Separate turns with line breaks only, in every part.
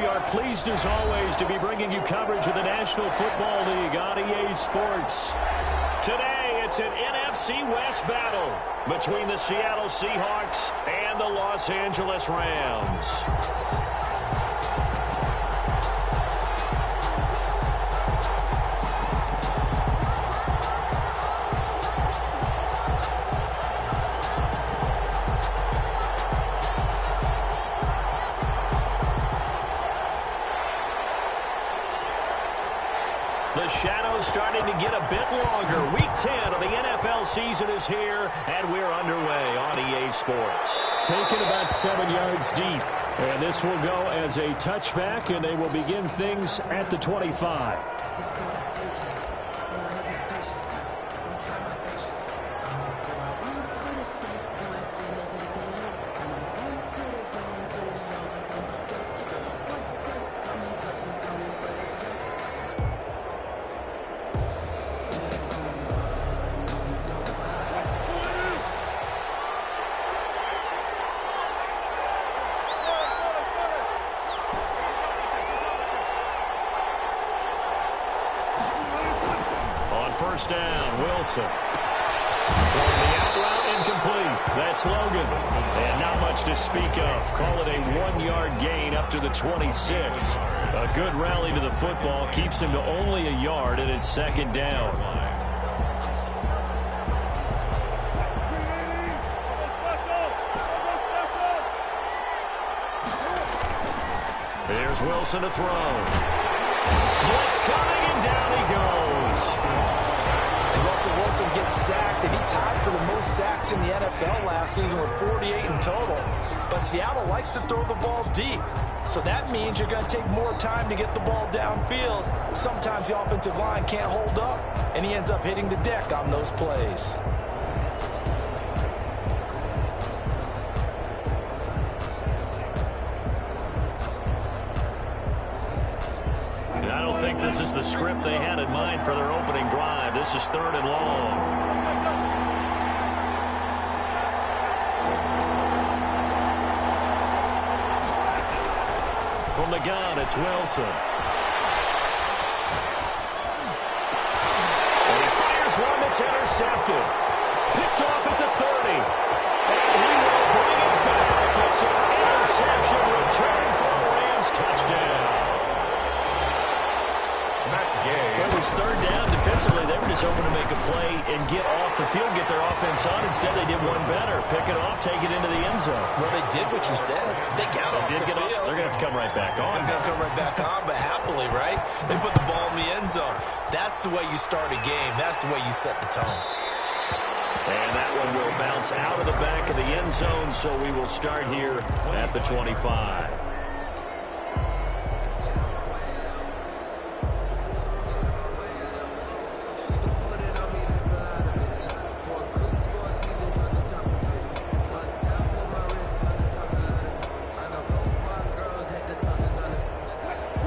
we are pleased as always to be bringing you coverage of the National Football League on EA Sports. Today, it's an NFC West battle between the Seattle Seahawks and the Los Angeles Rams. The shadow's starting to get a bit longer. Week 10 of the NFL season is here, and we're underway on EA Sports.
Taken about 7 yards deep, and this will go as a touchback, and they will begin things at the 25.
First down, Wilson. Throwing the out route, incomplete. That's Logan. And not much to speak of. Call it a 1-yard gain up to the 26. A good rally to the football keeps him to only a yard, and it's second down. Here's Wilson to throw. Blitz coming, and down he goes.
Russell Wilson gets sacked, and he tied for the most sacks in the NFL last season with 48 in total. But Seattle likes to throw the ball deep, so that means you're going to take more time to get the ball downfield. Sometimes the offensive line can't hold up, and he ends up hitting the deck on those plays.
I don't think this is the script they had in mind for their opening drive. This is third and long. From the gun, it's Wilson. And he fires one that's intercepted. Picked off at the 30. And he will bring it back. It's an interception return for a Rams touchdown. It was third down. Defensively, they were just hoping to make a play and get off the field, get their offense on. Instead, they did one better. Pick it off, take it into the end zone.
Well, they did what you said. They got off the field.
They're going to have to come right back on.
They're going to come right back on, but happily, right? They put the ball in the end zone. That's the way you start a game. That's the way you set the tone.
And that one will bounce out of the back of the end zone, so we will start here at the 25.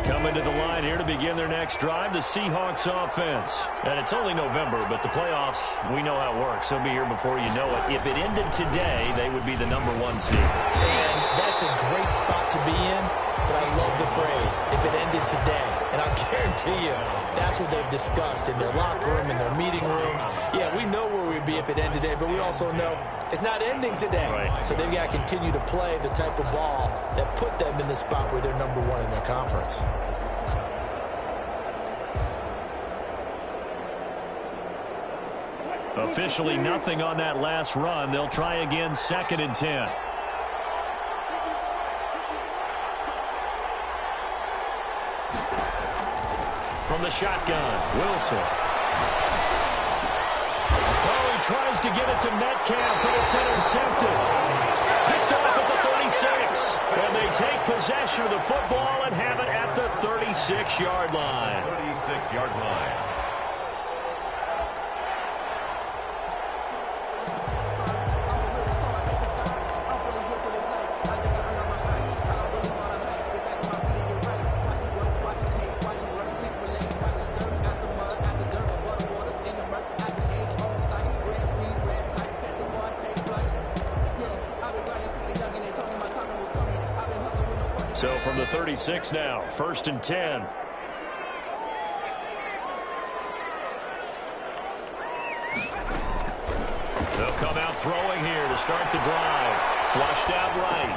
Coming to the line here to begin their next drive, the Seahawks offense. And it's only November, but the playoffs, we know how it works. They'll be here before you know it. If it ended today, they would be the #1 seed.
And that's a great spot to be in, but I love the phrase, if it ended today. And I'll guarantee you, that's what they've discussed in their locker room, in their meeting rooms. Yeah, we know where we'd be if it ended today, but we also know it's not ending today.
Right.
So they've got to continue to play the type of ball that put them in the spot where they're #1 in their conference.
Officially nothing on that last run. They'll try again, 2nd and 10. From the shotgun, Wilson. Oh, he tries to get it to Metcalf, but it's intercepted. Picked off at the 36. And they take possession of the football and have it at the 36-yard line.
36-yard line.
So from the 36 now, 1st and 10. They'll come out throwing here to start the drive. Flushed out right.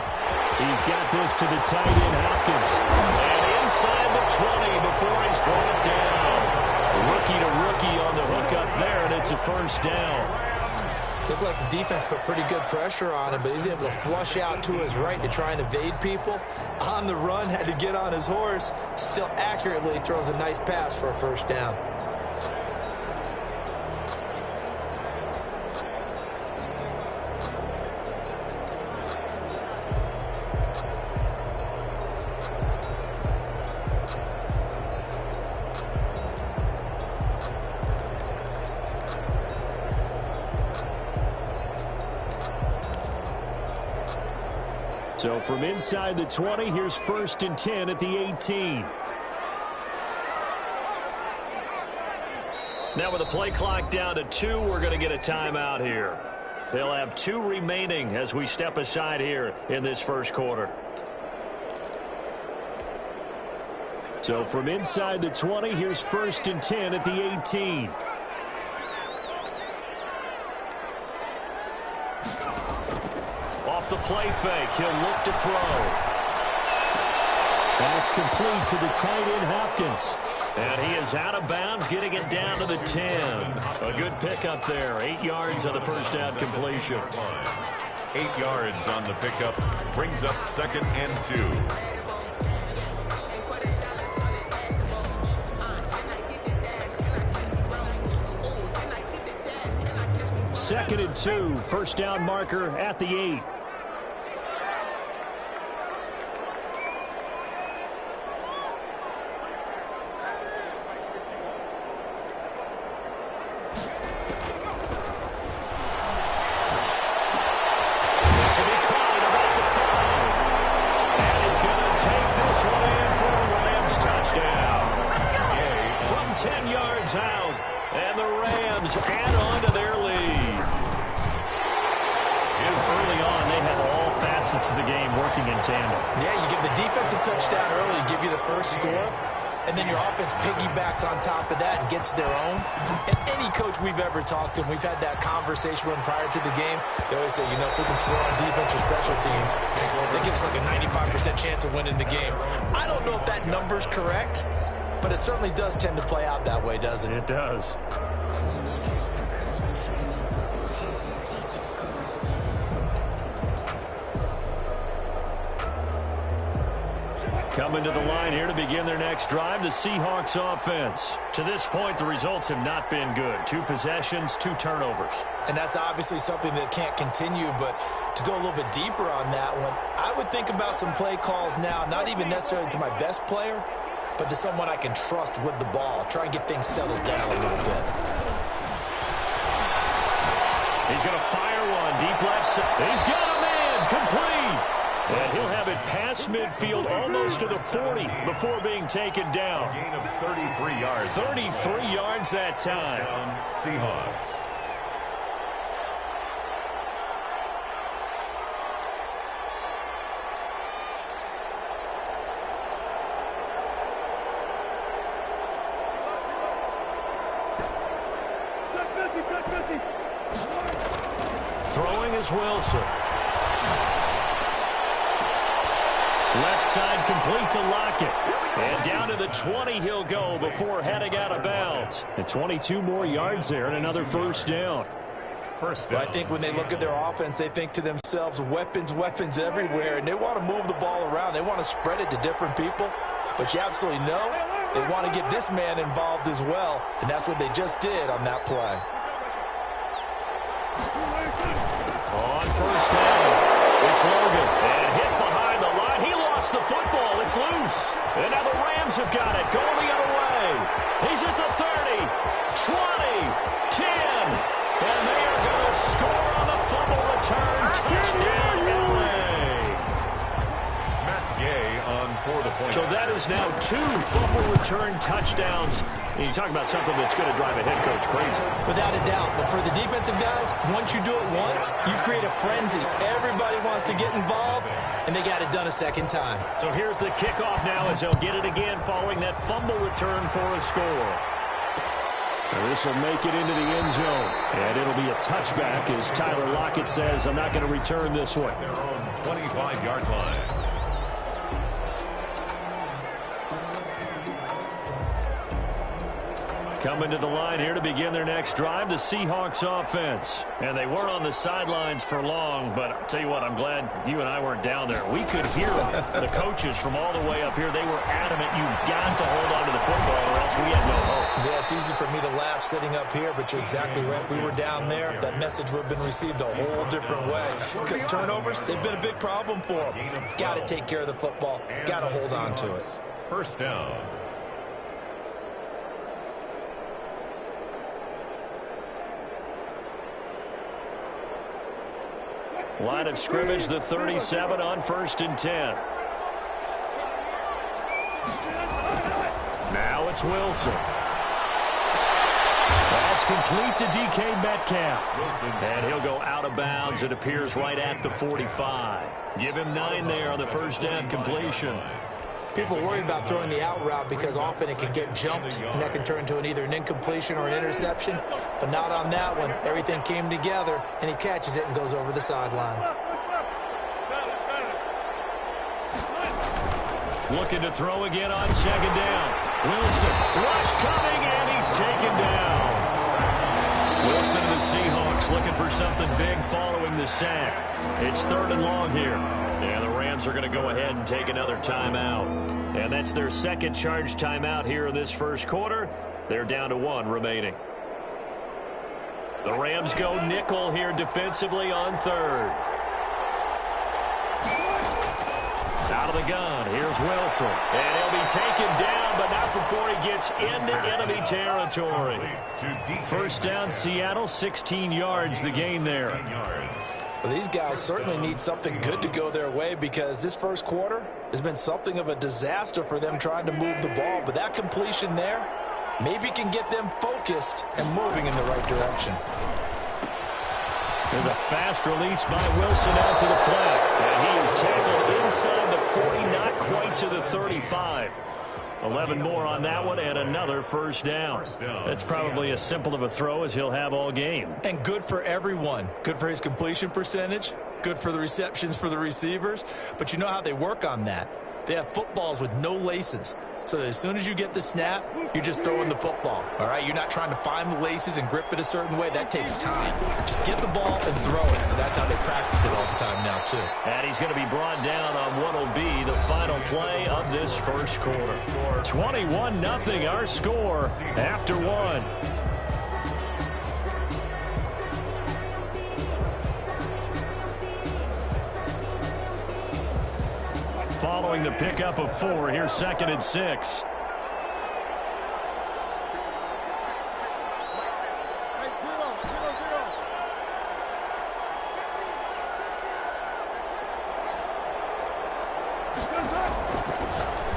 He's got this to the tight end, Hopkins. And inside the 20 before he's brought down. Rookie to rookie on the hook up there, and it's a 1st down.
Looked like the defense put pretty good pressure on him, but he's able to flush out to his right to try and evade people. On the run, had to get on his horse. Still accurately throws a nice pass for a 1st down.
So from inside the 20, here's 1st and 10 at the 18. Now with the play clock down to 2, we're going to get a timeout here. They'll have 2 remaining as we step aside here in this 1st quarter. So from inside the 20, here's 1st and 10 at the 18. The play fake. He'll look to throw. That's complete to the tight end, Hopkins. And he is out of bounds, getting it down to the 10. A good pickup there. 8 yards on the 1st down completion.
8 yards on the pickup. Brings up 2nd and
2. 2nd and 2. 1st down marker at the 8.
of the game working in tandem. Yeah, you get the defensive touchdown early, give you the 1st score, and then your offense piggybacks on top of that and gets their own. And any coach we've ever talked to, we've had that conversation with them prior to the game. They always say, you know, if we can score on defense or special teams, that gives us like a 95% chance of winning the game. I don't know if that number's correct, but it certainly does tend to play out that way, doesn't it?
It does. Coming to the line here to begin their next drive, the Seahawks offense. To this point, the results have not been good. 2 possessions, 2 turnovers.
And that's obviously something that can't continue, but to go a little bit deeper on that one, I would think about some play calls now, not even necessarily to my best player, but to someone I can trust with the ball. Try and get things settled down a little bit.
He's going to fire one deep left side. He's got a man, complete. And he'll have it past midfield almost to the 40 before being taken down.
Gain of 33 yards.
33 yards that time.
Seahawks.
Throwing is Wilson. Left side complete to Lockett. And down to the 20 he'll go before heading out of bounds. And 22 more yards there and another 1st down.
First down. I think when they look at their offense, they think to themselves, weapons, weapons everywhere. And they want to move the ball around. They want to spread it to different people. But you absolutely know they want to get this man involved as well. And that's what they just did on that play.
On 1st down, it's Logan. And hit behind the line. He lost the football. It's loose. And now the Rams have got it. Going the other way. He's at the 30, 20, 10. And they are going to score on the fumble return. Touchdown, LA.
Matt Gay on for the point.
So that is now 2 fumble return touchdowns
And you talk about something that's going to drive a head coach crazy.
Without a doubt. But for the defensive guys, once you do it once, you create a frenzy. Everybody wants to get involved, and they got it done a second time.
So here's the kickoff now as they'll get it again following that fumble return for a score. This will make it into the end zone. And it'll be a touchback as Tyler Lockett says, I'm not going to return this one.
Their own 25-yard line.
Coming to the line here to begin their next drive, the Seahawks offense. And they weren't on the sidelines for long, but I'll tell you what, I'm glad you and I weren't down there. We could hear the coaches from all the way up here. They were adamant, you've got to hold on to the football or else we have no hope.
Yeah, it's easy for me to laugh sitting up here, but you're exactly right. If we were down there, that message would have been received a whole different way. Because turnovers, they've been a big problem for them. Got to take care of the football. Got to hold on to it.
First down.
Line of scrimmage, the 37 on 1st and 10. Now it's Wilson. Pass complete to DK Metcalf. And he'll go out of bounds. It appears right at the 45. Give him 9 there on the first down completion.
People worry about throwing the out route because often it can get jumped, and that can turn into either an incompletion or an interception. But not on that one. Everything came together, and he catches it and goes over the sideline.
Looking to throw again on second down. Wilson, rush coming, and he's taken down. Wilson and the Seahawks looking for something big following the sack. It's 3rd and long here. And the Rams are going to go ahead and take another timeout. And that's their second charge timeout here in this first quarter. They're down to 1 remaining. The Rams go nickel here defensively on 3rd. Out of the gun, here's Wilson. And he'll be taken down, but not before he gets into enemy territory. First down, Seattle, 16 yards the gain there.
Well, these guys certainly need something good to go their way because this first quarter has been something of a disaster for them trying to move the ball. But that completion there maybe can get them focused and moving in the right direction.
There's a fast release by Wilson out to the flat. And he is tackled inside the 40, not quite to the 35. 11 more on that one and another first down. That's probably as simple of a throw as he'll have all game.
And good for everyone. Good for his completion percentage. Good for the receptions for the receivers. But you know how they work on that. They have footballs with no laces. So that as soon as you get the snap, you're just throwing the football. All right, you're not trying to find the laces and grip it a certain way. That takes time. Just get the ball and throw it. So that's how they practice it all the time now, too.
And he's going to be brought down on what will be the final play of this first quarter. 21-0 our score after 1. Following the pickup of 4, here's 2nd and 6.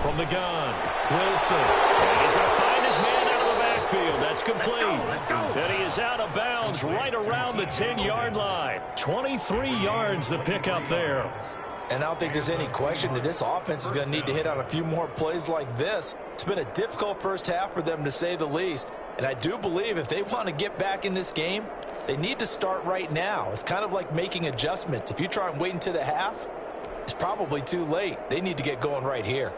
From the gun, Wilson. And he's going to find his man out of the backfield. That's complete. And he is out of bounds right around the 10-yard line. 23 yards the pickup there.
And I don't think there's any question that this offense is going to need to hit on a few more plays like this. It's been a difficult first half for them, to say the least. And I do believe if they want to get back in this game, they need to start right now. It's kind of like making adjustments. If you try and wait until the half, it's probably too late. They need to get going right here.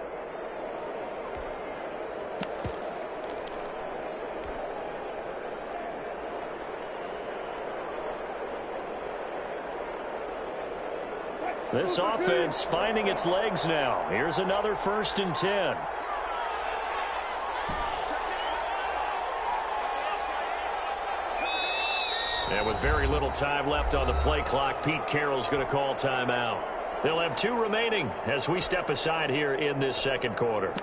This offense finding its legs now. Here's another 1st and 10. And with very little time left on the play clock, Pete Carroll's going to call timeout. They'll have 2 remaining as we step aside here in this second quarter.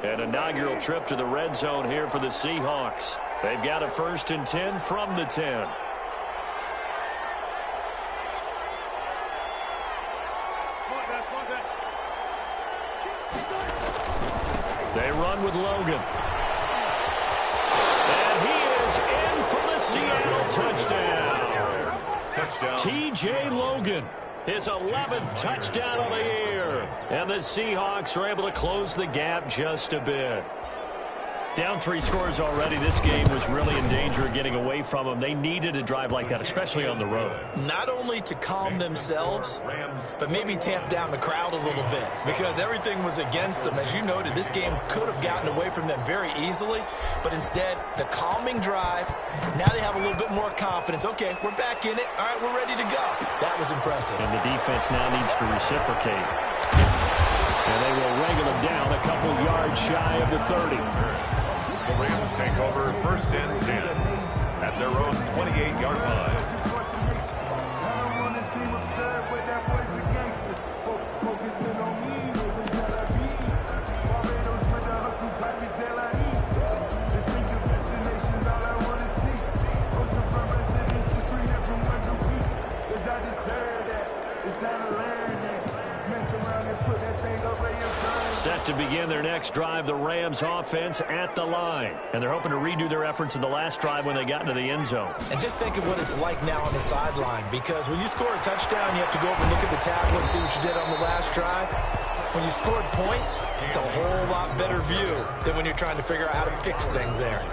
An inaugural trip to the red zone here for the Seahawks. They've got a 1st and 10 from the 10. They run with Logan. And he is in for the Seattle touchdown. T.J. Logan, his 11th touchdown of the year. And the Seahawks are able to close the gap just a bit. Down 3 scores already. This game was really in danger of getting away from them. They needed a drive like that, especially on the road.
Not only to calm themselves, but maybe tamp down the crowd a little bit, because everything was against them. As you noted, this game could have gotten away from them very easily, but instead, the calming drive, now they have a little bit more confidence. Okay, we're back in it. All right, we're ready to go. That was impressive.
And the defense now needs to reciprocate. And they will wrangle them down a couple yards shy of the 30.
The Rams take over 1st and 10 at their own 28-yard line.
Set to begin their next drive, the Rams offense at the line. And they're hoping to redo their efforts in the last drive when they got into the end zone.
And just think of what it's like now on the sideline, because when you score a touchdown, you have to go over and look at the tablet and see what you did on the last drive. When you scored points, it's a whole lot better view than when you're trying to figure out how to fix things there.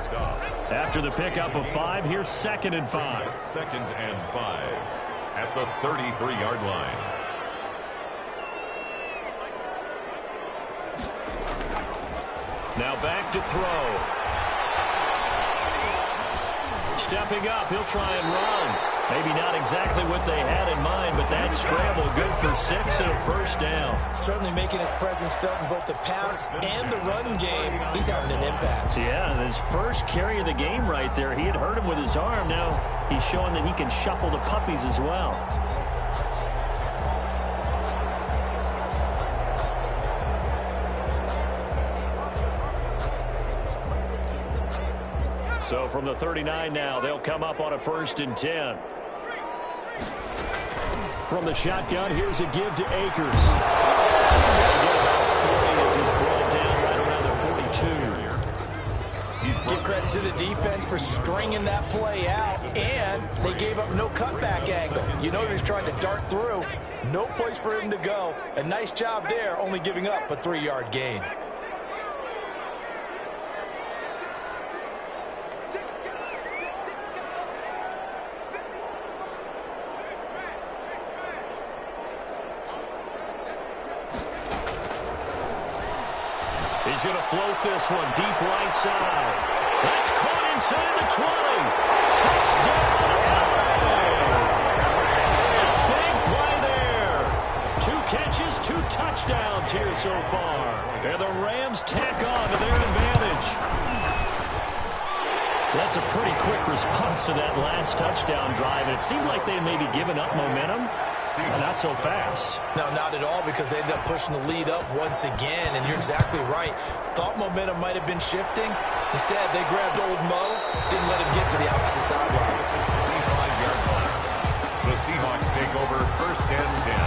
After the pickup of 5, here's 2nd and 5.
2nd and 5 at the 33-yard line.
Now back to throw. Stepping up, he'll try and run. Maybe not exactly what they had in mind, but that scramble good for 6 and a 1st down.
Certainly making his presence felt in both the pass and the run game. He's having an impact.
Yeah, his first carry of the game right there. He had hurt him with his arm. Now he's showing that he can shuffle the puppies as well. So from the 39 now, they'll come up on a 1st and 10. From the shotgun, here's a give to Akers. They'll get about 40 as he's brought down right around the 42.
Give credit to the defense for stringing that play out, and they gave up no cutback angle. You know he was trying to dart through. No place for him to go. A nice job there, only giving up a 3-yard gain.
He's going to float this one deep right side. That's caught inside the 20. Touchdown, LA! Big play there. 2 catches, 2 touchdowns here so far. And the Rams tack on to their advantage. That's a pretty quick response to that last touchdown drive. And it seemed like they had maybe given up momentum. Not so fast.
No, not at all, because they ended up pushing the lead up once again, and you're exactly right. Thought momentum might have been shifting. Instead, they grabbed old Mo, didn't let him get to the opposite sideline.
The Seahawks take over 1st and 10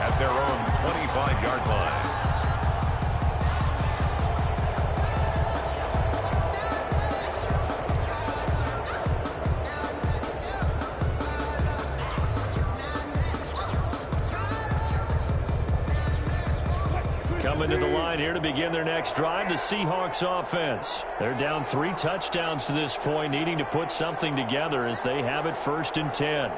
at their own 25-yard line.
Coming to the line here to begin their next drive, the Seahawks offense. They're down 3 touchdowns to this point, needing to put something together as they have it 1st and 10.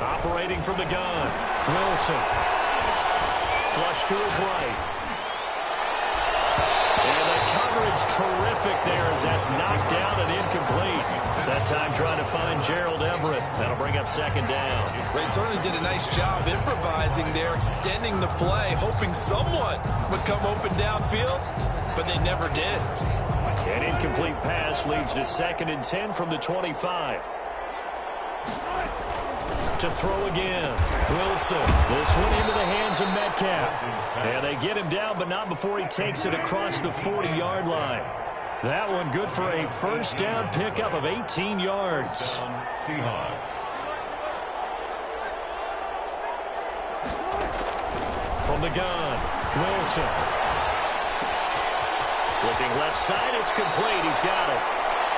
Operating from the gun, Wilson. Flush to his right. Coverage terrific there as that's knocked down and incomplete. That time trying to find Gerald Everett. That'll bring up 2nd down.
They certainly did a nice job improvising there, extending the play, hoping someone would come open downfield, but they never did.
An incomplete pass leads to 2nd and 10 from the 25. To throw again. Wilson. This one into the hands of Metcalf. And they get him down, but not before he takes it across the 40-yard line. That one good for a first down pickup of 18 yards.
Seahawks.
From the gun, Wilson. Looking left side, it's complete. He's got it.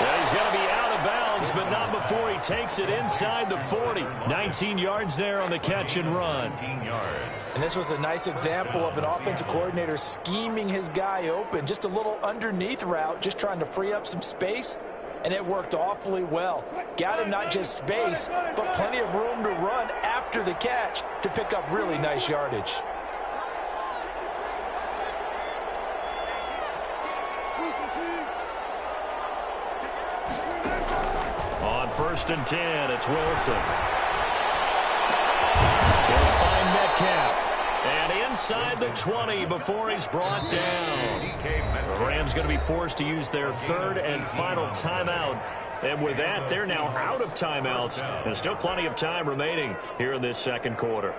Well, he's going to be out of bounds, but not before he takes it inside the 40. 19 yards there on the catch and run.
19 yards.
And this was a nice example of an offensive coordinator scheming his guy open. Just a little underneath route, just trying to free up some space, and it worked awfully well. Got him not just space, but plenty of room to run after the catch to pick up really nice yardage.
On 1st and 10, it's Wilson. They'll find Metcalf. And inside the 20 before he's brought down. The Rams going to be forced to use their 3rd and final timeout. And with that, they're now out of timeouts. And still plenty of time remaining here in this 2nd quarter.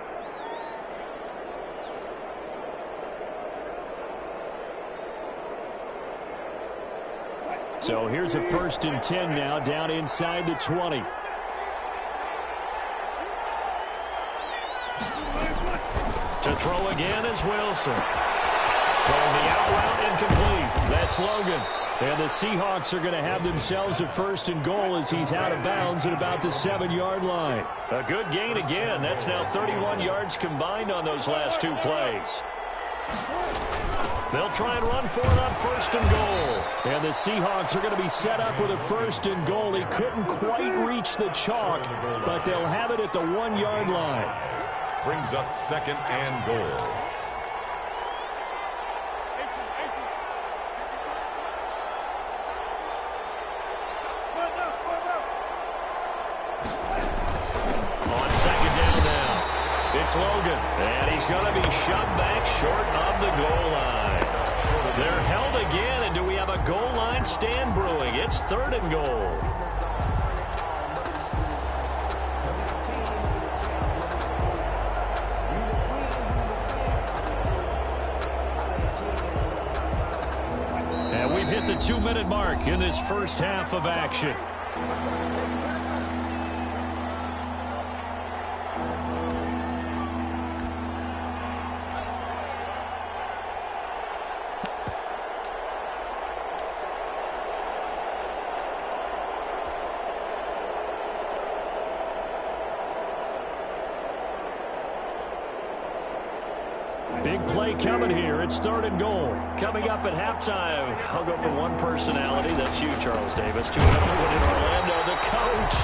So here's a 1st and 10 now down inside the 20. To throw again is Wilson. Throwing the out route incomplete. That's Logan. And the Seahawks are going to have themselves a 1st and goal as he's out of bounds at about the 7-yard line. A good gain again. That's now 31 yards combined on those last 2 plays. They'll try and run for it on 1st and goal. And the Seahawks are going to be set up with a 1st and goal. He couldn't quite reach the chalk, but they'll have it at the 1-yard line.
Brings up 2nd and goal.
On 2nd down now, it's Logan. And he's going to be shot back short of the goal line. They're held again, and do we have a goal line stand brewing? It's 3rd and goal. And we've hit the 2-minute mark in this first half of action. Big play coming here. It's 3rd and goal. Coming up at halftime, I'll go for one personality. That's you, Charles Davis. 2-1 in Orlando. The coach.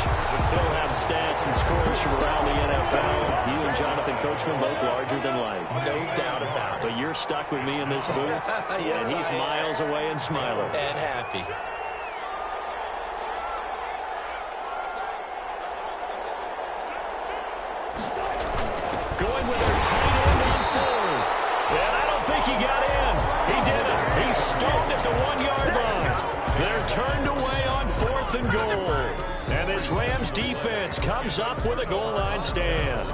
He'll have stats and scores from around the NFL. You and Jonathan Coachman both larger than life.
No doubt about it.
But you're stuck with me in this booth.
Yes,
and he's miles away and smiling.
And happy.
Going with their tight end on 4th. And I don't think he got in. He didn't. He stopped at the 1-yard line. They're turned away on 4th and goal. And this Rams defense comes up with a goal line stand.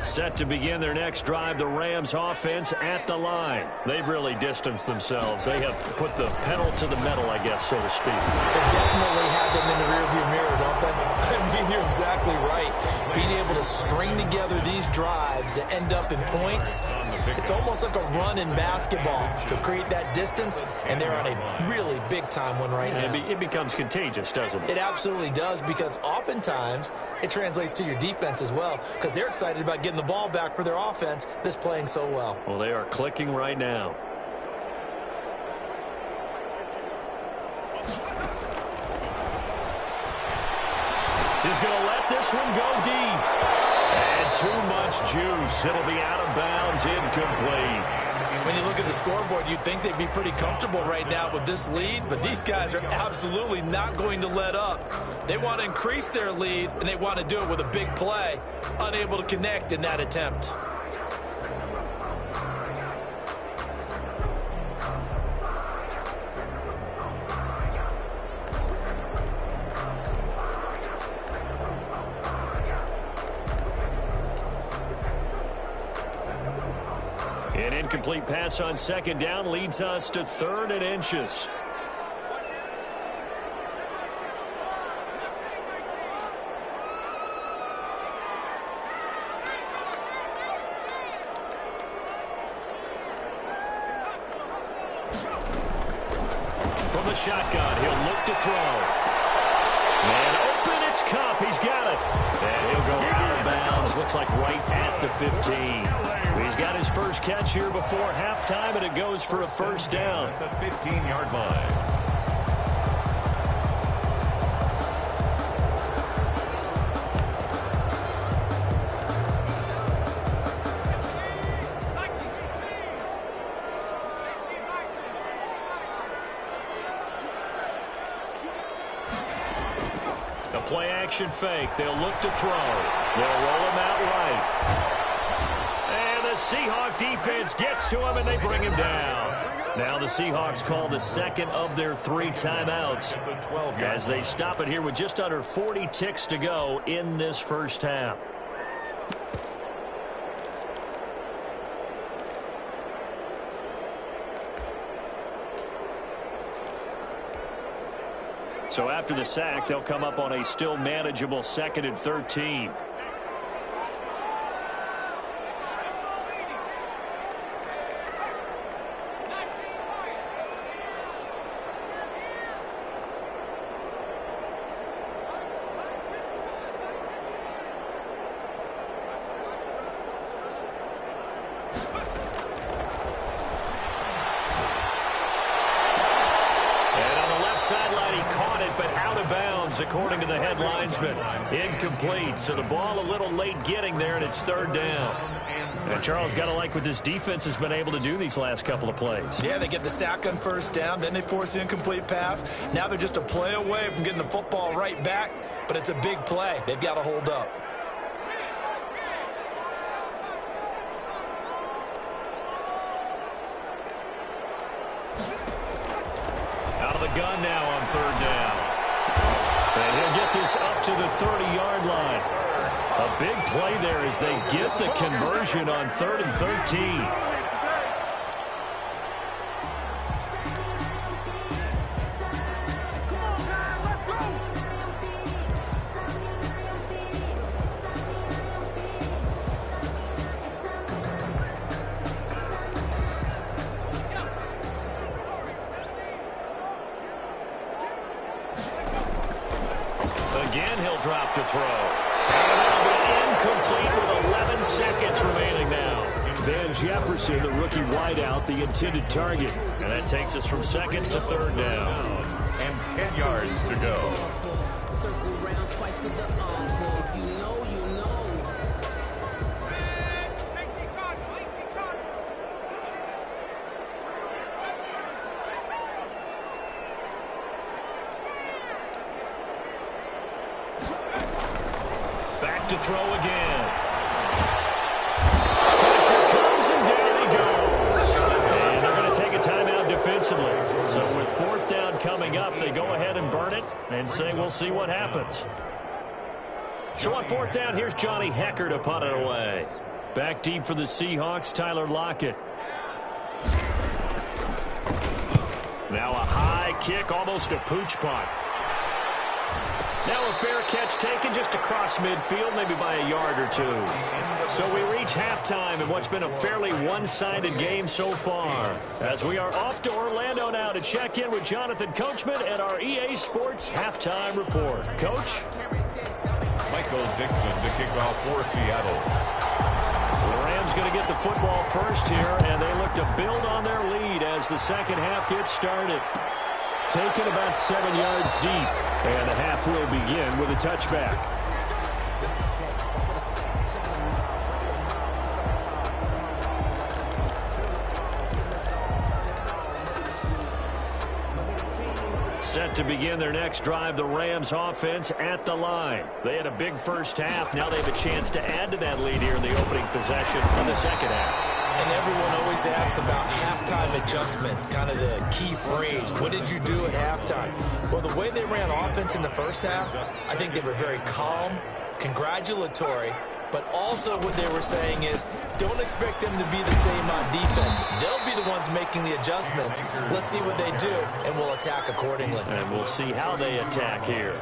Set to begin their next drive, the Rams offense at the line. They've really distanced themselves. They have put the pedal to the metal, I guess, so to speak.
So definitely have them in the rearview mirror, don't they? I mean, you're exactly right. Being able to string together these drives that end up in points, it's almost like a run in basketball to create that distance, and they're on a really big-time one right now.
It becomes contagious, doesn't it?
It absolutely does, because oftentimes it translates to your defense as well, because they're excited about getting the ball back for their offense that's playing so well.
Well, they are clicking right now.
He's going to let this one go deep. And too much juice. It'll be out of bounds, incomplete.
When you look at the scoreboard, you'd think they'd be pretty comfortable right now with this lead, but these guys are absolutely not going to let up. They want to increase their lead, and they want to do it with a big play. Unable to connect in that attempt.
An incomplete pass on second down leads us to 3rd and inches. From the shotgun, he'll look to throw. Man open, it's Cup. He's got it. And he'll go out of bounds. Looks like right at the 15. He's got his first catch here before halftime, and it goes for a first down.
At the 15-yard line.
The play-action fake. They'll look to throw. They'll roll him out right. Seahawk defense gets to him, and they bring him down. Now the Seahawks call the second of their 3 timeouts as they stop it here with just under 40 ticks to go in this first half. So after the sack, they'll come up on a still manageable 2nd and 13. According to the head linesman. Incomplete, so the ball a little late getting there, and it's 3rd down. And Charles, got to like what this defense has been able to do these last couple of plays.
Yeah, they get the sack on first down, then they force the incomplete pass. Now they're just a play away from getting the football right back, but it's a big play. They've got to hold up.
Out of the gun now on 3rd down. And he'll get this up to the 30-yard line. A big play there as they get the conversion on 3rd and 13. Again, he'll drop to throw. And that'll be incomplete with 11 seconds remaining now. Van Jefferson, the rookie wideout, the intended target. And that takes us from 2nd to 3rd down.
And 10 yards to go.
Circle round twice for the encore. If you know, you know.
To throw again. Pressure comes, and down he goes. And they're going to take a timeout defensively. So with 4th down coming up, they go ahead and burn it and say we'll see what happens. So on 4th down, here's Johnny Hecker to punt it away. Back deep for the Seahawks, Tyler Lockett. Now a high kick, almost a pooch punt. Now a fair catch taken just across midfield, maybe by a yard or 2. So we reach halftime in what's been a fairly one-sided game so far. As we are off to Orlando now to check in with Jonathan Coachman at our EA Sports Halftime Report. Coach?
Michael Dixon to kick off for Seattle.
The Rams going to get the football first here, and they look to build on their lead as the second half gets started.
Taken about 7 yards deep. And the half will begin with a touchback. Set to begin their next drive, the Rams offense at the line. They had a big first half. Now they have a chance to add to that lead here in the opening possession of the second half.
And everyone always asks about halftime adjustments, kind of the key phrase. What did you do at halftime? Well, the way they ran offense in the first half, I think they were very calm, congratulatory, but also what they were saying is don't expect them to be the same on defense. They'll be the ones making the adjustments. Let's see what they do, and we'll attack accordingly.
And we'll see how they attack here.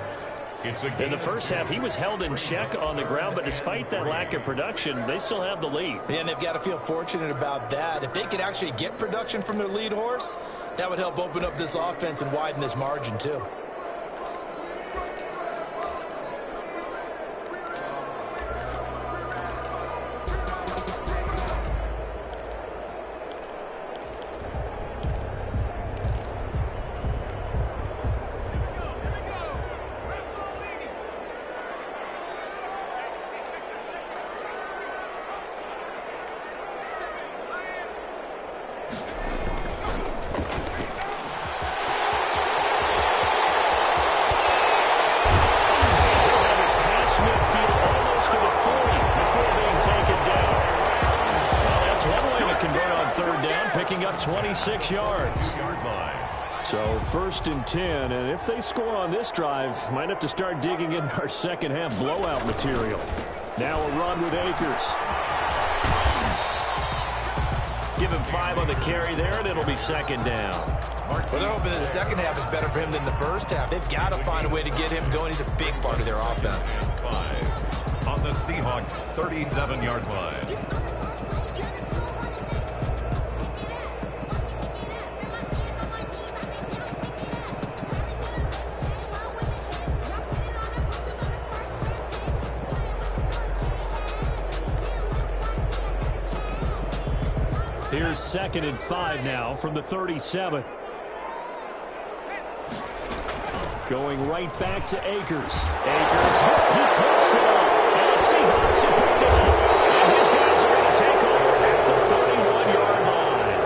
In the first half, he was held in check on the ground, but despite that lack of production, they still have the lead.
And they've got to feel fortunate about that. If they could actually get production from their lead horse, that would help open up this offense and widen this margin too.
Picking up 26 yards. So 1st and 10, and if they score on this drive, might have to start digging in our second half blowout material. Now a run with Akers. Give him 5 on the carry there, and it'll be second down.
Well, they're hoping that the second half is better for him than the first half. They've got to find a way to get him going. He's a big part of their offense.
5 on the Seahawks' 37-yard line.
Here's 2nd and 5 now from the 37. Going right back to Akers. Akers, he cuts it up. And the Seahawks have picked it up. And his guys are going to take over at the 31-yard line.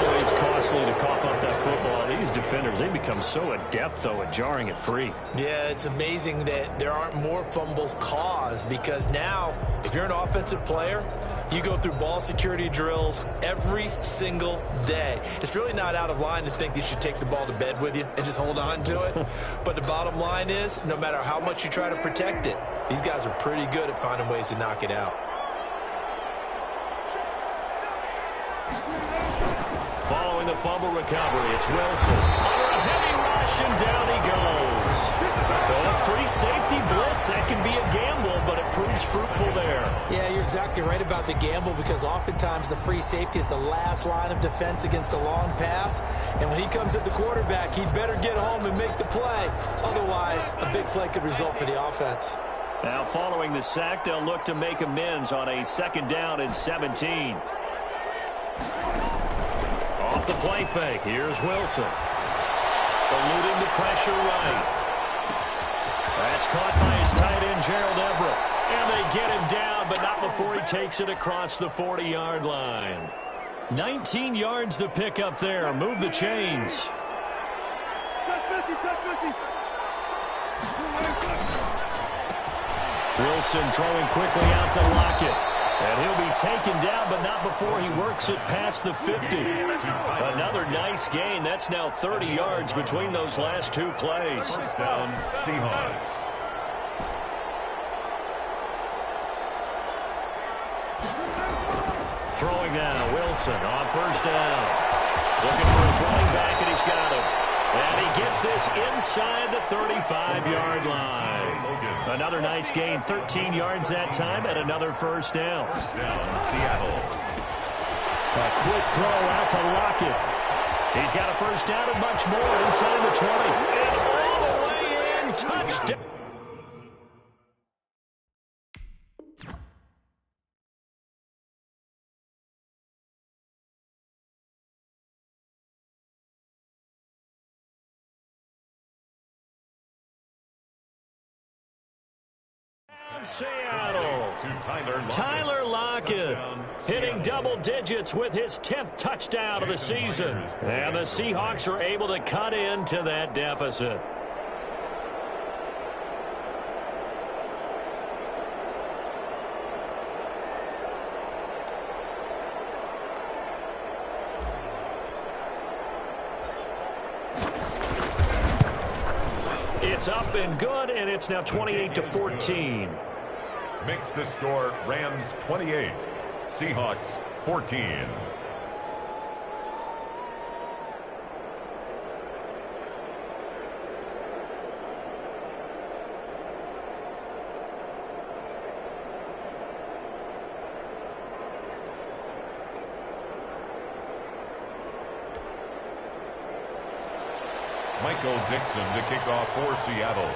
Always costly to cough up that football. These defenders, they become so adept, though, at jarring it free.
Yeah, it's amazing that there aren't more fumbles caused because now, if you're an offensive player, you go through ball security drills every single day. It's really not out of line to think that you should take the ball to bed with you and just hold on to it. But the bottom line is, no matter how much you try to protect it, these guys are pretty good at finding ways to knock it out.
Following the fumble recovery, it's Wilson. Under a heavy rush, and down he goes. A free safety blitz, that can be a gamble, but it proves fruitful there.
Yeah, you're exactly right about the gamble because oftentimes the free safety is the last line of defense against a long pass. And when he comes at the quarterback, he'd better get home and make the play. Otherwise, a big play could result for the offense.
Now, following the sack, they'll look to make amends on a 2nd down and 17. Off the play fake, here's Wilson. Eluding the pressure right. That's caught by his tight end, Gerald Everett. And they get him down, but not before he takes it across the 40-yard line. 19 yards to pick up there. Move the chains. Wilson throwing quickly out to Lockett. And he'll be taken down, but not before he works it past the 50. Another nice gain. That's now 30 yards between those last 2 plays.
First down, Seahawks.
Throwing now, Wilson on 1st down. Looking for his running back, and he's got him. And he gets this inside the 35-yard line. Another nice gain, 13 yards that time, and another 1st down.
First down, Seattle.
A quick throw out to Lockett. He's got a 1st down and much more inside the 20. And all the way in, touchdown. Seattle. Tyler Lockett hitting double digits with his 10th touchdown of the season. And the Seahawks are able to cut into that deficit. It's up and good, and it's now 28-14.
Makes the score Rams 28, Seahawks 14. Michael Dixon to kick off for Seattle.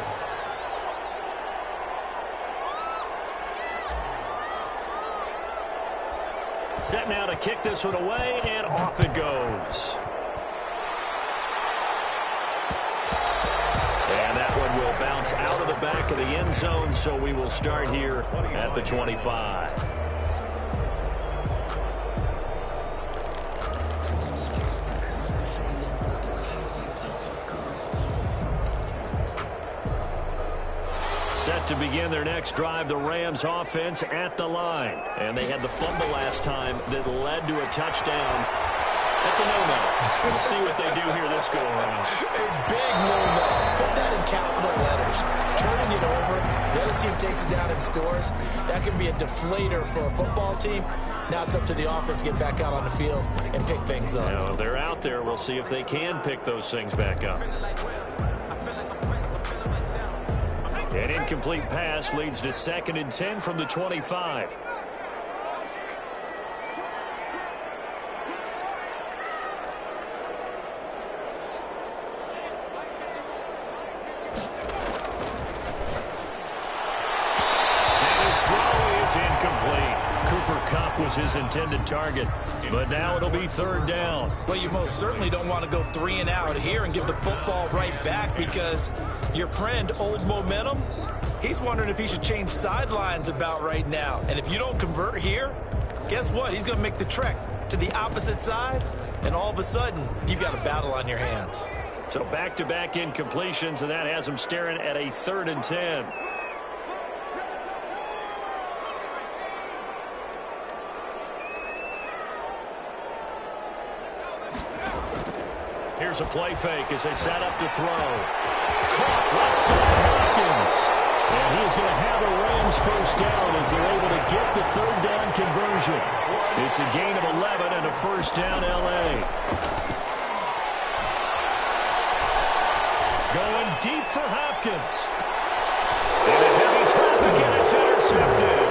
Set now to kick this one away, and off it goes. And that one will bounce out of the back of the end zone, so we will start here at the 25. Set to begin their next drive, the Rams offense at the line. And they had the fumble last time that led to a touchdown. That's a no-no. We'll see what they do here this go-around.
A big no-no. Put that in capital letters. Turning it over, the other team takes it down and scores. That can be a deflator for a football team. Now it's up to the offense to get back out on the field and pick things up.
Now, they're out there. We'll see if they can pick those things back up. An incomplete pass leads to 2nd and 10 from the 25. And his throw is incomplete. Cooper Kupp was his intended target, but now it'll be 3rd down.
Well, you most certainly don't want to go 3 and out here and give the football right back, because your friend, Old Momentum, he's wondering if he should change sidelines about right now. And if you don't convert here, guess what? He's going to make the trek to the opposite side, and all of a sudden, you've got a battle on your hands.
So back-to-back incompletions, and that has him staring at a 3rd and 10. Here's a play fake as they set up to throw. Caught left side Hopkins. And he's going to have the Rams 1st down as they're able to get the 3rd down conversion. It's a gain of 11 and a 1st down L.A. Going deep for Hopkins. Into heavy traffic, and it's intercepted.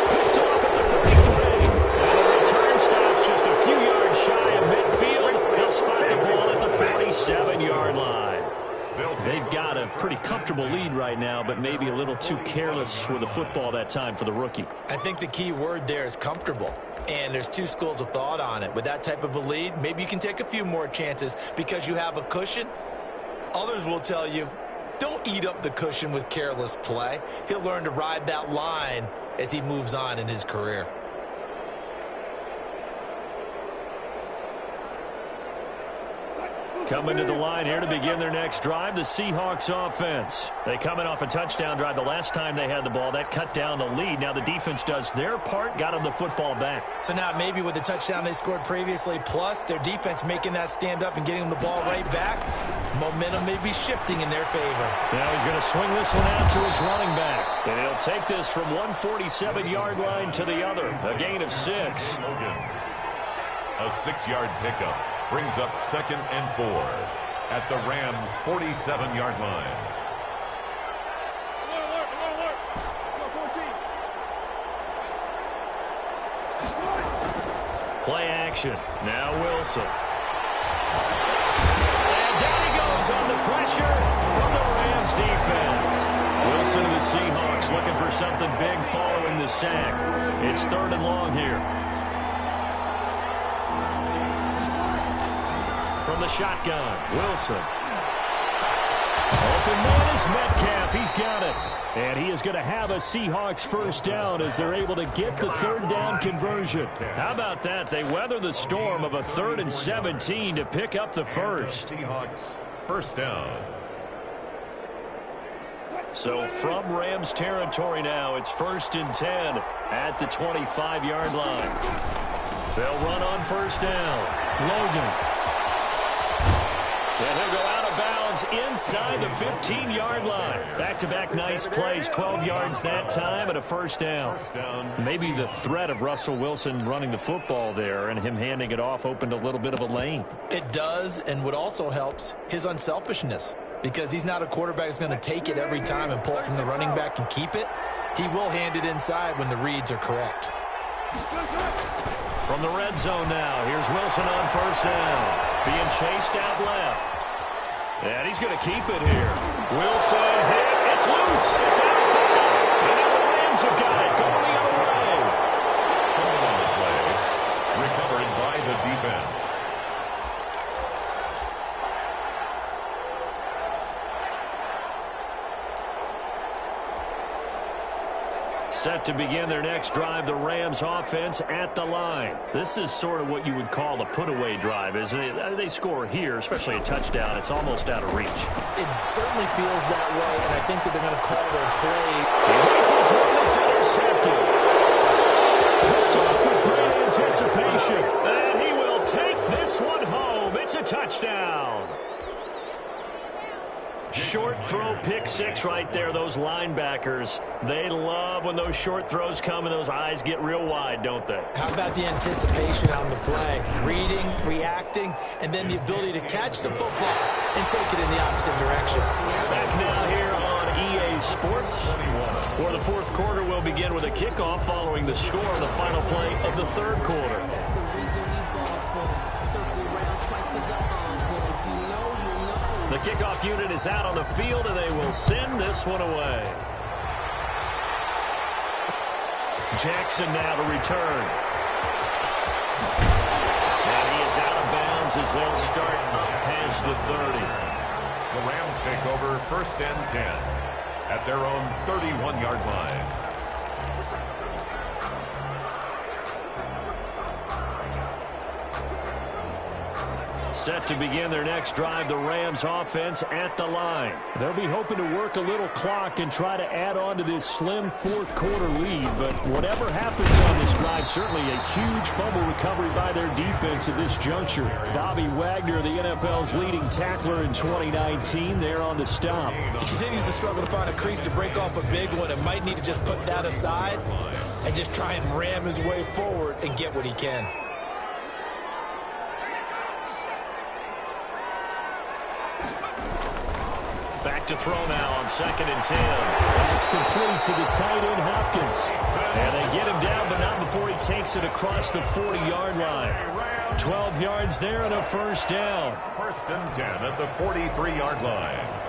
Picked off at the 33. And the return stops just a few yards shy of midfield. He'll spot the ball at the 47-yard line. They've got a pretty comfortable lead right now, but maybe a little too careless with the football that time for the rookie.
I think the key word there is comfortable. And there's 2 schools of thought on it. With that type of a lead, maybe you can take a few more chances because you have a cushion. Others will tell you, don't eat up the cushion with careless play. He'll learn to ride that line as he moves on in his career.
Coming to the line here to begin their next drive, the Seahawks offense. They come in off a touchdown drive the last time they had the ball. That cut down the lead. Now the defense does their part, got them the football back.
So now maybe with the touchdown they scored previously, plus their defense making that stand up and getting them the ball right back, momentum may be shifting in their favor.
Now he's going to swing this one out to his running back. And he'll take this from one 47-yard line to the other. A gain of 6.
A 6-yard pickup brings up 2nd and 4 at the Rams' 47-yard line.
Play action. Now Wilson. And down he goes on the pressure from the Rams defense. Wilson and the Seahawks looking for something big following the sack. It's 3rd and long here. From the shotgun, Wilson. Open man is Here's Metcalf. He's got it. And he is going to have a Seahawks first down as they're able to get the third down conversion. How about that? They weather the storm of a 3rd and 17 to pick up the first.
Seahawks first down.
So from Rams territory now, it's 1st and 10 at the 25-yard line. They'll run on first down. Logan. And he'll go out of bounds inside the 15-yard line. Back-to-back nice plays, 12 yards that time and a first down. Maybe the threat of Russell Wilson running the football there and him handing it off opened a little bit of a lane.
It does, and what also helps, his unselfishness. Because he's not a quarterback who's going to take it every time and pull it from the running back and keep it. He will hand it inside when the reads are correct.
From the red zone now, here's Wilson on first down. Being chased out left. And he's going to keep it here. Wilson hit. It's loose. It's out of foul. And now the Rams have got it. Going the other way.
Coming on the play. Recovered by the defense.
Set to begin their next drive, the Rams offense at the line. This is sort of what you would call a put-away drive, isn't it? They score here, especially a touchdown. It's almost out of reach.
It certainly feels that way, and I think that they're going to call their play.
He rifles one that's intercepted. Picked off with great anticipation. And he will take this one home. It's a touchdown. Short throw, pick six right there. Those linebackers, they love when those short throws come and those eyes get real wide, don't they?
How about the anticipation on the play? Reading, reacting, and then the ability to catch the football and take it in the opposite direction.
Back now here on EA Sports, where the fourth quarter will begin with a kickoff following the score on the final play of the third quarter. The kickoff unit is out on the field, and they will send this one away. Jackson now to return. And he is out of bounds as they'll start up past the 30.
The Rams take over 1st and 10 at their own 31-yard line.
Set to begin their next drive, the Rams offense at the line. They'll be hoping to work a little clock and try to add on to this slim fourth quarter lead. But whatever happens on this drive, certainly a huge fumble recovery by their defense at this juncture. Bobby Wagner, the NFL's leading tackler in 2019, there on the stop.
He continues to struggle to find a crease to break off a big one and might need to just put that aside and just try and ram his way forward and get what he can.
Back to throw now on 2nd and 10. That's complete to the tight end, Hopkins. And they get him down, but not before he takes it across the 40-yard line. 12 yards there and a first down.
1st and 10 at the 43-yard line.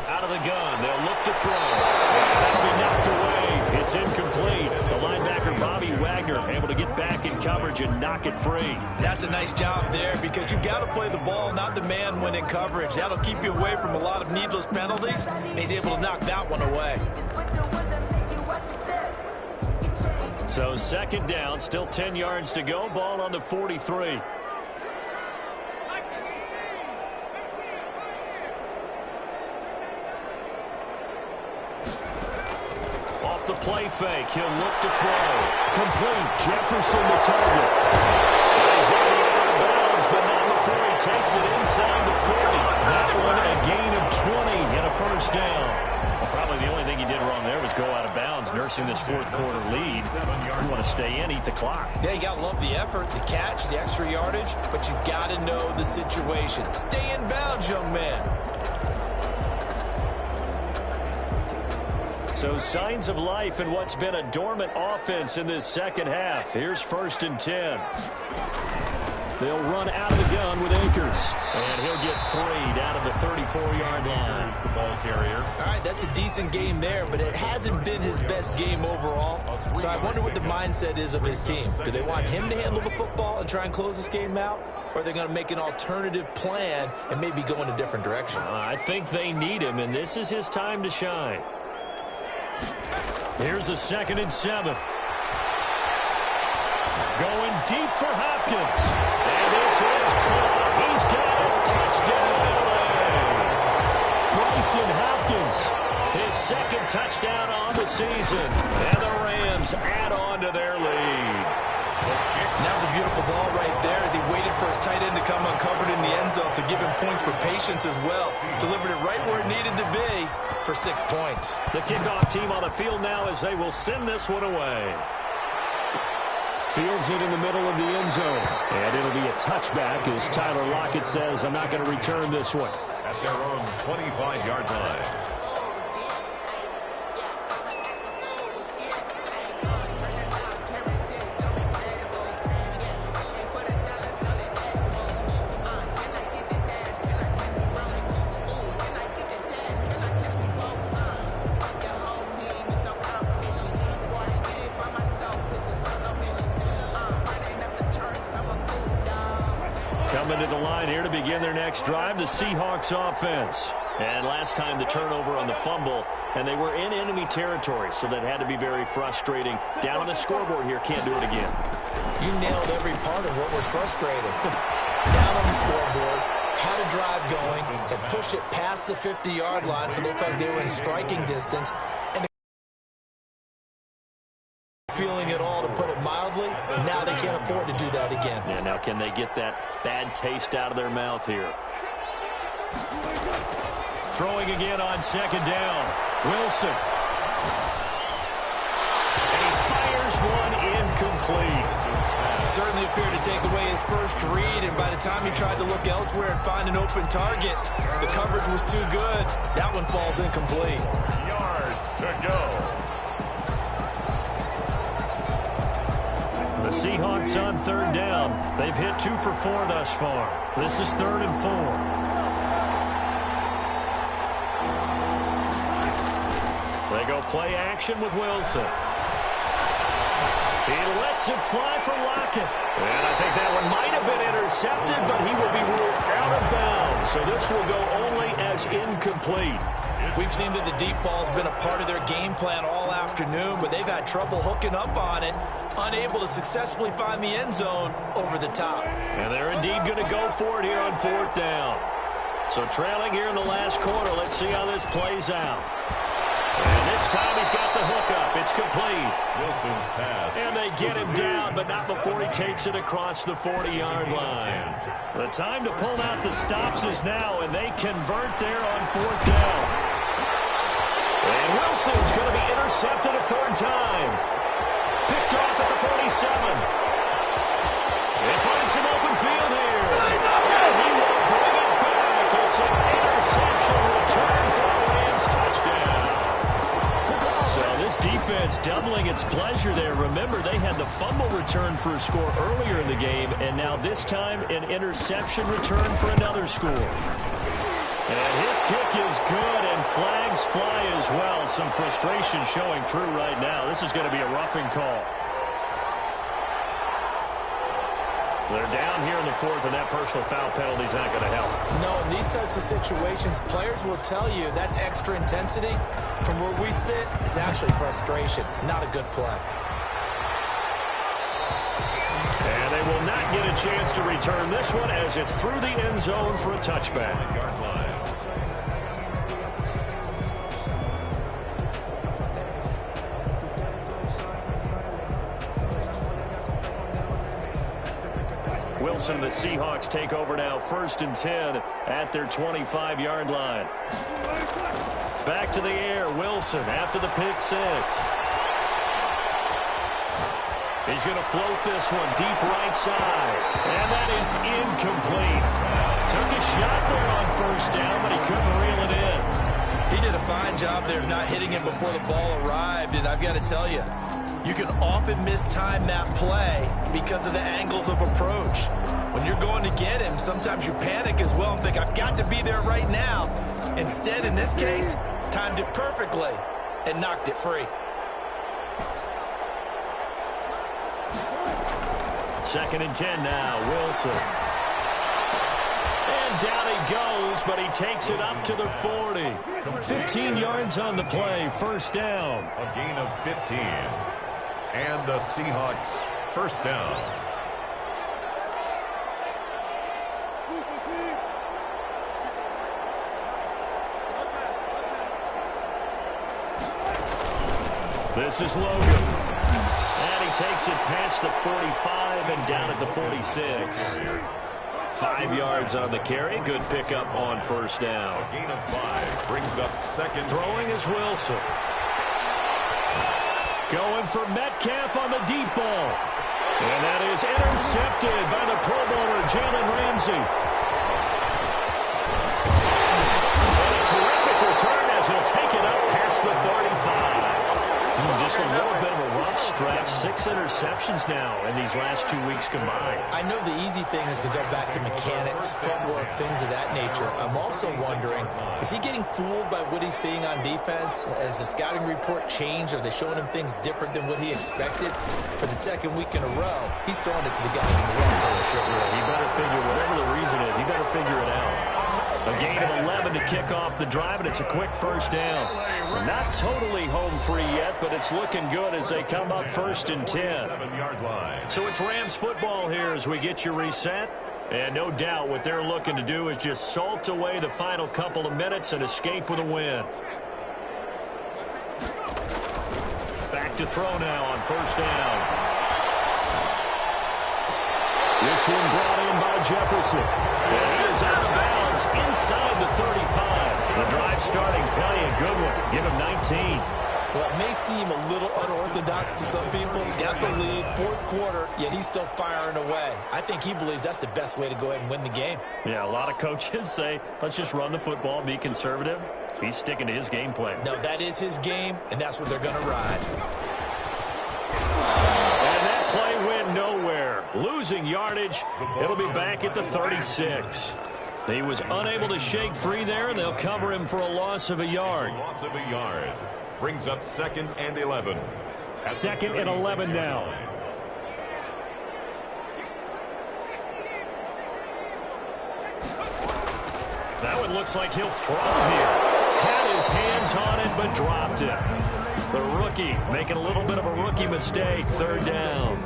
Out of the gun, they'll look to throw. And that'll be knocked away. It's incomplete. The linebacker, Bobby Wagner, able to get back in coverage and knock it free.
That's a nice job there because you've got to play the ball, not the man when in coverage. That'll keep you away from a lot of needless penalties, and he's able to knock that one away.
So 2nd down, still 10 yards to go. Ball on the 43. Off the play fake, he'll look to throw. Complete, Jefferson the target. He's going to be out of bounds, but not before he takes it inside the 40. That one a gain of 20 and a first down. Probably the only thing he did wrong there was go out of bounds, nursing this fourth quarter lead. You want to stay in, eat the clock.
Yeah, you got to love the effort, the catch, the extra yardage, but you got to know the situation. Stay in bounds, young man.
So signs of life in what's been a dormant offense in this second half. Here's 1st and 10. They'll run out of the gun with Akers. And he'll get 3 down at the 34-yard line.
Here's the ball carrier.
All right, that's a decent game there, but it hasn't been his best game overall. So I wonder what the mindset is of his team. Do they want him to handle the football and try and close this game out? Or are they going to make an alternative plan and maybe go in a different direction?
I think they need him, and this is his time to shine. Here's a 2nd and 7. Going deep for Hopkins. And this is caught. He's got a touchdown, LA. Bryson Hopkins, his 2nd touchdown on the season. And the Rams add on to their lead.
And that was a beautiful ball right there as he waited for his tight end to come uncovered in the end zone to give him points for patience as well. Delivered it right where it needed to be for 6 points.
The kickoff team on the field now as they will send this one away. Fields it in the middle of the end zone. And it'll be a touchback as Tyler Lockett says, I'm not going to return this one.
At their own 25-yard line.
Coming to the line here to begin their next drive, the Seahawks offense. And last time the turnover on the fumble, and they were in enemy territory, so that had to be very frustrating. Down on the scoreboard here, can't do it again.
You nailed every part of what was frustrating. Down on the scoreboard, had a drive going, had pushed it past the 50-yard line, so they felt like they were in striking distance. And feeling it all, to put it mildly. Now they can't afford to do that again.
Yeah, now can they get that bad taste out of their mouth here? Throwing again on 2nd down. Wilson. And he fires one incomplete.
Certainly appeared to take away his first read, and by the time he tried to look elsewhere and find an open target, the coverage was too good. That one falls incomplete.
Yards to go.
The Seahawks on 3rd down. They've hit 2 for 4 thus far. This is 3rd and 4. They go play action with Wilson. He lets it fly for Lockett. And I think that one might have been intercepted, but he will be ruled out of bounds. So this will go only as incomplete.
We've seen that the deep ball's been a part of their game plan all afternoon, but they've had trouble hooking up on it, unable to successfully find the end zone over the top.
And they're indeed going to go for it here on 4th down. So trailing here in the last quarter, let's see how this plays out. And this time he's got the hook up. It's complete.
Wilson's pass.
And they get him down, but not before he takes it across the 40-yard line. The time to pull out the stops is now, and they convert there on 4th down. And Wilson's going to be intercepted a 3rd time. Picked off at the 47. They find some open field here. And he will bring it back. It's an interception return for a Rams touchdown. So this defense doubling its pleasure there. Remember, they had the fumble return for a score earlier in the game, and now this time an interception return for another score. And his kick is good, and flags fly as well. Some frustration showing through right now. This is going to be a roughing call. They're down here in the 4th, and that personal foul penalty is not going to help.
No, in these types of situations, players will tell you that's extra intensity. From where we sit, it's actually frustration, not a good play.
And they will not get a chance to return this one as it's through the end zone for a touchback.
Yard line.
Wilson and the Seahawks take over now, 1st and 10 at their 25-yard line. Back to the air, Wilson after the pick 6. He's going to float this one deep right side. And that is incomplete. Took a shot there on 1st down, but he couldn't reel it in.
He did a fine job there not hitting him before the ball arrived, and I've got to tell you, you can often mistime that play because of the angles of approach. When you're going to get him, sometimes you panic as well and think, I've got to be there right now. Instead, in this case, timed it perfectly and knocked it free.
Second and 10 now, Wilson. And down he goes, but he takes it up to the 40. 15 yards on the play, first down.
A gain of 15. And the Seahawks first down.
This is Logan. And he takes it past the 45 and down at the 46. 5 yards on the carry. Good pickup on first down.
A gain of 5 brings up second.
Throwing is Wilson. Going for Metcalf on the deep ball. And that is intercepted by the Pro Bowler, Jalen Ramsey. And a terrific return as he'll take it up past the 35. Just a little bit of a rough stretch. 6 interceptions now in these last 2 weeks combined.
I know the easy thing is to go back to mechanics, footwork, things of that nature. I'm also wondering, is he getting fooled by what he's seeing on defense? Has the scouting report changed? Are they showing him things different than what he expected? For the second week in a row, he's throwing it to the guys in the wrong shirt.
He better figure, whatever the reason is, he better figure it out. A gain of 11 to kick off the drive, and it's a quick first down. Not totally home free yet, but it's looking good as they come up first and 10.
7-yard line.
So it's Rams football here as we get you reset. And no doubt what they're looking to do is just salt away the final couple of minutes and escape with a win. Back to throw now on first down. This one brought in by Jefferson. And he is out of bounds inside the 35. The drive starting play, a good one. Give him 19.
Well, it may seem a little unorthodox to some people. Got the lead, fourth quarter, yet he's still firing away. I think he believes that's the best way to go ahead and win the game.
Yeah, a lot of coaches say, let's just run the football, be conservative. He's sticking to his game plan.
No, that is his game, and that's what they're going to ride.
And that play went nowhere. Losing yardage. It'll be back at the 36. He was unable to shake free there, and they'll cover him for a loss of a yard.
Loss of a yard. Brings up second and 11.
Second and 11 now. That one looks like he'll throw here. Had his hands on it, but dropped it. The rookie making a little bit of a rookie mistake. Third down.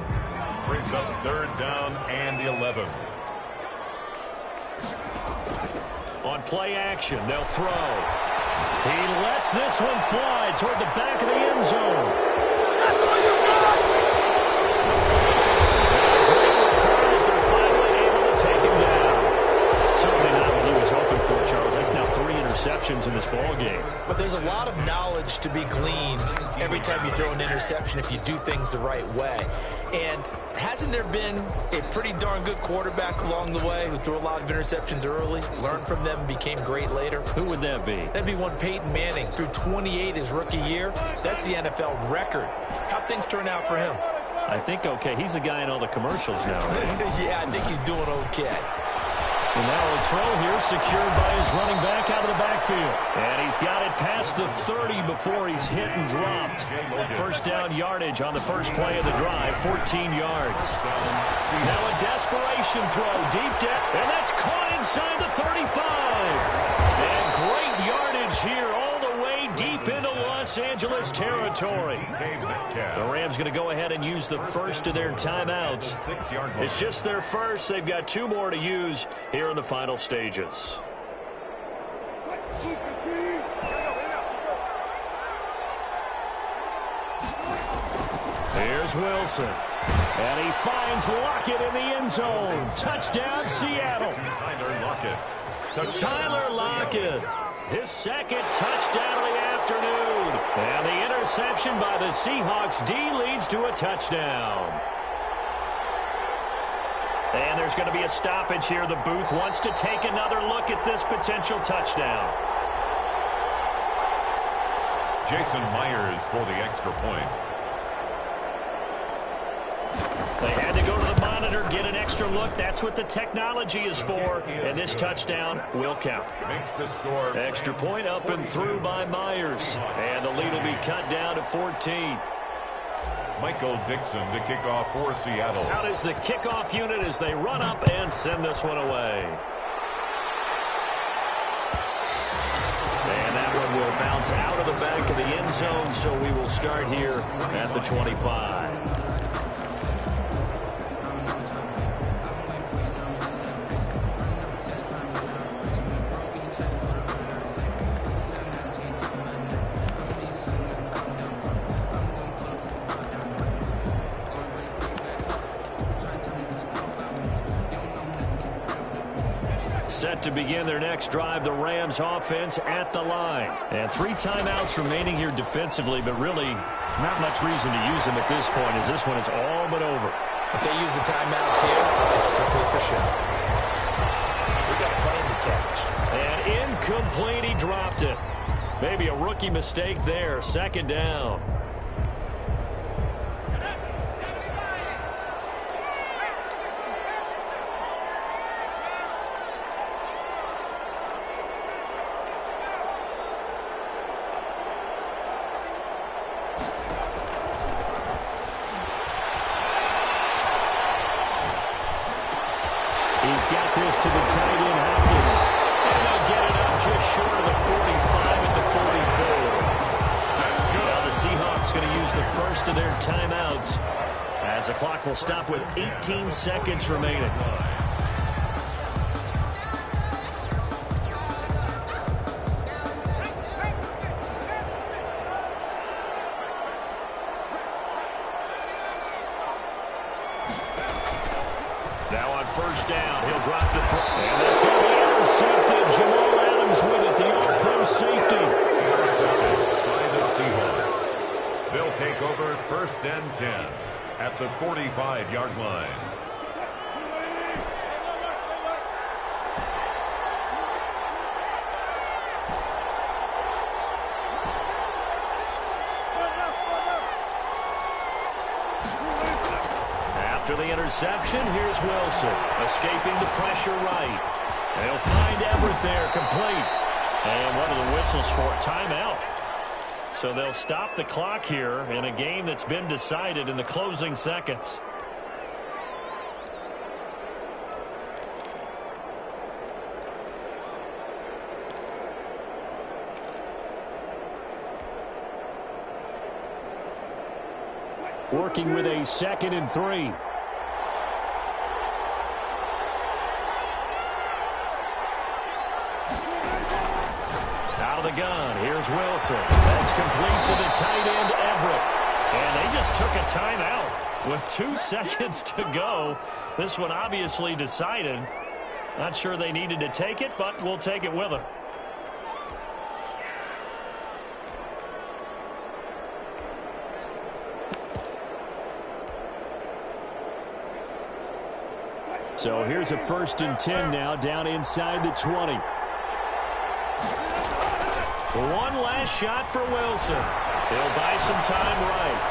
Brings up third down and 11.
On play action, they'll throw. He lets this one fly toward the back of the end zone. That's all you got! Great return as they're finally able to take him down. Certainly not what he was hoping for, Charles. That's now 3 interceptions in this ball game.
But there's a lot of knowledge to be gleaned every time you throw an interception if you do things the right way. And hasn't there been a pretty darn good quarterback along the way who threw a lot of interceptions early, learned from them, and became great later?
Who would that be?
That'd be one Peyton Manning. Threw 28 his rookie year. That's the NFL record. How'd things turn out for him?
I think okay. He's the guy in all the commercials now, right?
Yeah, I think he's doing okay.
And now a throw here secured by his running back out of the backfield. And he's got it past the 30 before he's hit and dropped. First down yardage on the first play of the drive, 14 yards. Now a desperation throw, deep depth, and that's caught inside the 35. And great yardage here all the way deep into Los Angeles territory. The Rams going to go ahead and use the first of their timeouts. It's just their first. They've got 2 more to use here in the final stages. Here's Wilson. And he finds Lockett in the end zone. Touchdown, Seattle. Tyler Lockett. His second touchdown of the afternoon. And the interception by the Seahawks D leads to a touchdown. And there's going to be a stoppage here. The booth wants to take another look at this potential touchdown.
Jason Myers for the extra point.
They had to go to the monitor, get an extra look. That's what the technology is for. And this touchdown will count.
Makes the score.
Extra point up and through by Myers. And the lead will be cut down to 14.
Michael Dixon to kick off for Seattle.
Out is the kickoff unit as they run up and send this one away. And that one will bounce out of the back of the end zone, so we will start here at the 25. Set to begin their next drive, the Rams offense at the line. And 3 timeouts remaining here defensively, but really not much reason to use them at this point as this one is all but over.
If they use the timeouts here, it's strictly for show. We got plenty to catch.
And incomplete, he dropped it. Maybe a rookie mistake there, 2nd down.
He's got this to the tight end, Hopkins.
And they'll get it up just short of the 45 at the 44. Now the Seahawks going to use the first of their timeouts as the clock will stop with 18 seconds remaining. Now on 1st down, he'll drop the throw. And that's going to be intercepted. Jamal Adams with it, the All-Pro safety.
Intercepted by the Seahawks. They'll take over 1st and 10 at the 45-yard line.
After the interception, here's Wilson, escaping the pressure right. They'll find Everett there, complete. And what are the whistles for? Timeout. So they'll stop the clock here in a game that's been decided in the closing seconds.
Working with a 2nd and 3.
Out of the gun, here's Wilson. That's complete to the tight end, Everett. And they just took a timeout with 2 seconds to go. This one obviously decided. Not sure they needed to take it, but we'll take it with them.
So here's a 1st and 10 now, down inside the 20.
One last shot for Wilson. He'll buy some time right.